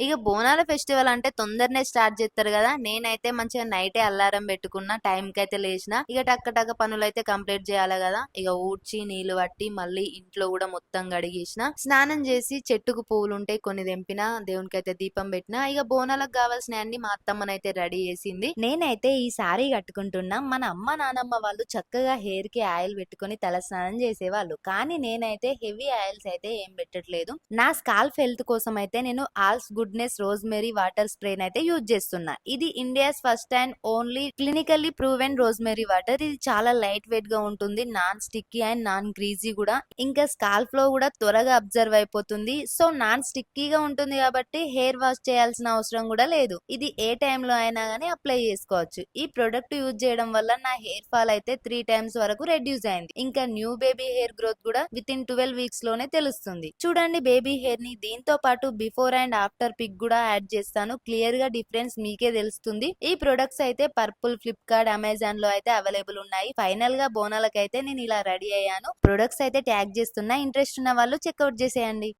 ఇక బోనాల ఫెస్టివల్ అంటే తొందరనే స్టార్ట్ చేస్తారు కదా. నేనైతే మంచిగా నైటే అల్లారం పెట్టుకున్నా, టైం కి అయితే లేచిన. ఇక టక్క టక్క పనులు అయితే కంప్లీట్ చేయాలి కదా. ఇక ఊడ్చి నీళ్లు పట్టి మళ్ళీ ఇంట్లో కూడా మొత్తం గడిగేసిన, స్నానం చేసి చెట్టుకు పువ్వులు ఉంటాయి కొన్ని తెంపిన, దేవునికి అయితే దీపం పెట్టిన. ఇక బోనాలకు కావాల్సిన అన్ని మా అత్తమ్మనైతే రెడీ చేసింది. నేనైతే ఈ సారీ కట్టుకుంటున్నా. మన అమ్మ నానమ్మ వాళ్ళు చక్కగా హెయిర్ కి ఆయిల్ పెట్టుకొని తల స్నానం చేసేవాళ్ళు, కానీ నేనైతే హెవీ ఆయిల్స్ అయితే ఏం పెట్టట్లేదు. నా స్కాల్ఫ్ హెల్త్ కోసం అయితే నేను ఆల్స్ గుడ్నెస్ రోజ్మెరీ వాటర్ స్ప్రే అయితే యూజ్ చేస్తున్నా. ఇది India's first and only clinically proven rosemary water. ఇది చాలా లైట్ వెయిట్ గా ఉంటుంది, non sticky and non greasy కూడా. ఇంకా స్కాల్ఫ్ లో కూడా త్వరగా అబ్జర్వ్ అయిపోతుంది. సో నాన్ స్టిక్కీగా ఉంటుంది కాబట్టి హెయిర్ వాష్ చేయాల్సిన అవసరం కూడా లేదు. ఇది ఏ టైమ్ లో అయినా గానీ అప్లై చేసుకోవచ్చు. ఈ ప్రొడక్ట్ యూజ్ చేయడం వల్ల నా హెయిర్ ఫాల్ అయితే 3 టైమ్స్ వరకు రెడ్యూస్ అయింది. ఇంకా న్యూ బేబీ హెయిర్ గ్రోత్ కూడా విత్ ఇన్ 12 వీక్స్ లోనే తెలుస్తుంది. చూడండి బేబీ హెయిర్ ని. దీంతో పాటు బిఫోర్ అండ్ ఆఫ్టర్ పిక్ కూడా యాడ్ చేస్తాను, క్లియర్ గా డిఫరెన్స్ మీకే తెలుస్తుంది. ఈ ప్రొడక్ట్స్ అయితే పర్పుల్, ఫ్లిప్కార్ట్, అమెజాన్ లో అయితే అవైలబుల్ ఉన్నాయి. ఫైనల్ గా బోనాలకైతే నేను ఇలా రెడీ అయ్యాను. ప్రొడక్ట్స్ అయితే ట్యాగ్ చేస్తున్నా, ఇంట్రెస్ట్ ఉన్న వాళ్ళు చెక్అవుట్ చేసేయండి.